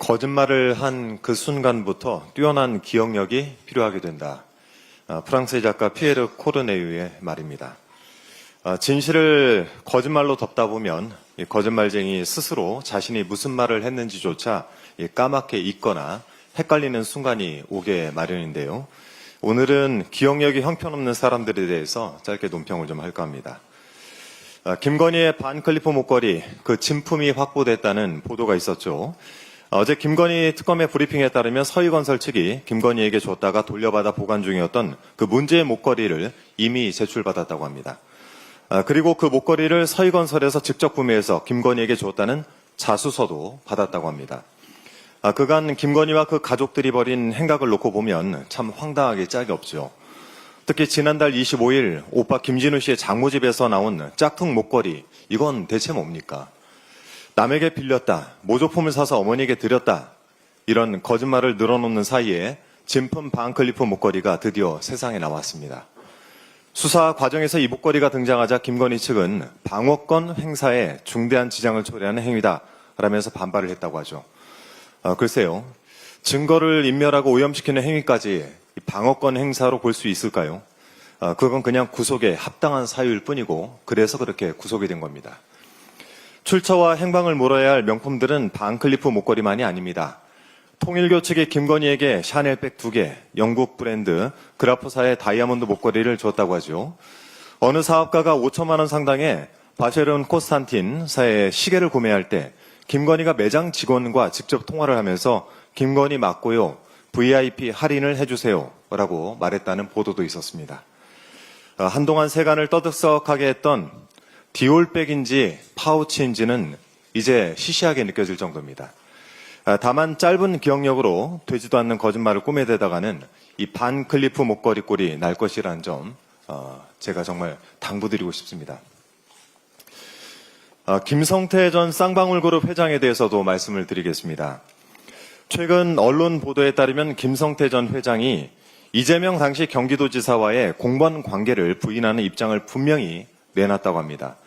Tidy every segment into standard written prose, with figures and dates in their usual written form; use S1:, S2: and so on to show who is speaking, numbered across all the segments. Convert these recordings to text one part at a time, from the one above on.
S1: 거짓말을 한 그 순간부터 뛰어난 기억력이 필요하게 된다. 프랑스의 작가 피에르 코르네유의 말입니다. 진실을 거짓말로 덮다 보면 거짓말쟁이 스스로 자신이 무슨 말을 했는지조차 까맣게 잊거나 헷갈리는 순간이 오게 마련인데요. 오늘은 기억력이 형편없는 사람들에 대해서 짧게 논평을 좀 할까 합니다. 김건희의 반클리프 목걸이, 그 진품이 확보됐다는 보도가 있었죠. 어제 김건희 특검의 브리핑에 따르면 서희건설 측이 김건희에게 줬다가 돌려받아 보관 중이었던 그 문제의 목걸이를 이미 제출받았다고 합니다. 그리고 그 목걸이를 서희건설에서 직접 구매해서 김건희에게 줬다는 자수서도 받았다고 합니다. 그간 김건희와 그 가족들이 벌인 행각을 놓고 보면 참 황당하게 짝이 없죠. 특히 지난달 25일 오빠 김진우 씨의 장모집에서 나온 짝퉁 목걸이, 이건 대체 뭡니까? 남에게 빌렸다, 모조품을 사서 어머니에게 드렸다, 이런 거짓말을 늘어놓는 사이에 진품 반클리프 목걸이가 드디어 세상에 나왔습니다. 수사 과정에서 이 목걸이가 등장하자 김건희 측은 방어권 행사에 중대한 지장을 초래하는 행위다 라면서 반발을 했다고 하죠. 글쎄요, 증거를 인멸하고 오염시키는 행위까지 방어권 행사로 볼 수 있을까요? 그건 그냥 구속에 합당한 사유일 뿐이고, 그래서 그렇게 구속이 된 겁니다. 출처와 행방을 물어야 할 명품들은 반클리프 목걸이만이 아닙니다. 통일교 측이 김건희에게 샤넬백 2개, 영국 브랜드 그라포사의 다이아몬드 목걸이를 줬다고 하죠. 어느 사업가가 5천만 원 상당의 바쉐론 코스탄틴사의 시계를 구매할 때 김건희가 매장 직원과 직접 통화를 하면서 김건희 맞고요, VIP 할인을 해주세요 라고 말했다는 보도도 있었습니다. 한동안 세간을 떠들썩하게 했던 디올백인지 파우치인지는 이제 시시하게 느껴질 정도입니다. 다만 짧은 기억력으로 되지도 않는 거짓말을 꾸며대다가는 이 반클리프 목걸이 꼴이 날 것이라는 점 제가 정말 당부드리고 싶습니다. 김성태 전 쌍방울그룹 회장에 대해서도 말씀을 드리겠습니다. 최근 언론 보도에 따르면 김성태 전 회장이 이재명 당시 경기도지사와의 공범 관계를 부인하는 입장을 분명히 내놨다고 합니다.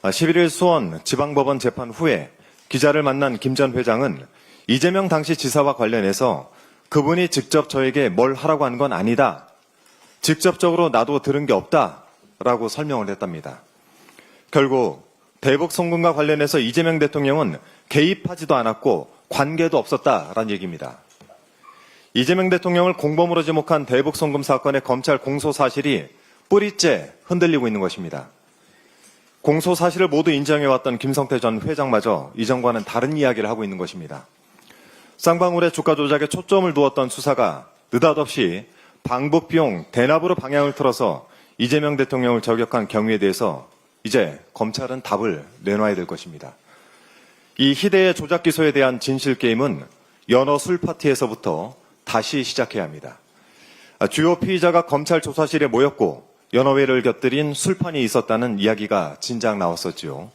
S1: 11일 수원 지방법원 재판 후에 기자를 만난 김 전 회장은 이재명 당시 지사와 관련해서 그분이 직접 저에게 뭘 하라고 한 건 아니다, 직접적으로 나도 들은 게 없다라고 설명을 했답니다. 결국 대북 송금과 관련해서 이재명 대통령은 개입하지도 않았고 관계도 없었다라는 얘기입니다. 이재명 대통령을 공범으로 지목한 대북 송금 사건의 검찰 공소 사실이 뿌리째 흔들리고 있는 것입니다. 공소 사실을 모두 인정해왔던 김성태 전 회장마저 이전과는 다른 이야기를 하고 있는 것입니다. 쌍방울의 주가 조작에 초점을 두었던 수사가 느닷없이 방북 비용 대납으로 방향을 틀어서 이재명 대통령을 저격한 경위에 대해서 이제 검찰은 답을 내놔야 될 것입니다. 이 희대의 조작 기소에 대한 진실 게임은 연어 술 파티에서부터 다시 시작해야 합니다. 주요 피의자가 검찰 조사실에 모였고 연어회를 곁들인 술판이 있었다는 이야기가 진작 나왔었지요.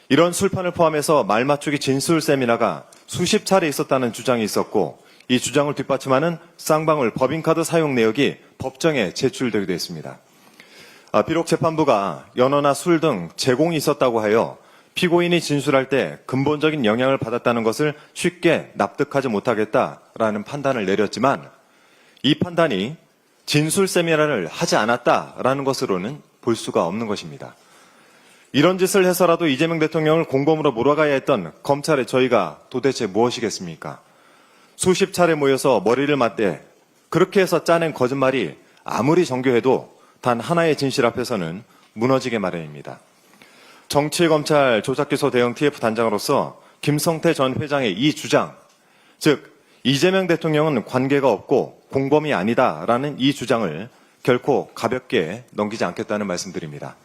S1: 이런 술판을 포함해서 말맞추기 진술 세미나가 수십 차례 있었다는 주장이 있었고, 이 주장을 뒷받침하는 쌍방울 법인카드 사용 내역이 법정에 제출되기도 했습니다. 비록 재판부가 연어나 술 등 제공이 있었다고 하여 피고인이 진술할 때 근본적인 영향을 받았다는 것을 쉽게 납득하지 못하겠다라는 판단을 내렸지만, 이 판단이 진술 세미나를 하지 않았다라는 것으로는 볼 수가 없는 것입니다. 이런 짓을 해서라도 이재명 대통령을 공범으로 몰아가야 했던 검찰의 저희가 도대체 무엇이겠습니까? 수십 차례 모여서 머리를 맞대 그렇게 해서 짜낸 거짓말이 아무리 정교해도 단 하나의 진실 앞에서는 무너지게 마련입니다. 정치검찰 조작기소 대응 TF 단장으로서 김성태 전 회장의 이 주장, 즉 이재명 대통령은 관계가 없고 공범이 아니다라는 이 주장을 결코 가볍게 넘기지 않겠다는 말씀드립니다.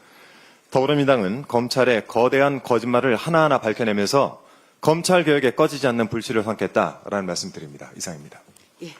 S1: 더불어민주당은 검찰의 거대한 거짓말을 하나하나 밝혀내면서 검찰개혁에 꺼지지 않는 불씨를 삼겠다라는 말씀드립니다. 이상입니다.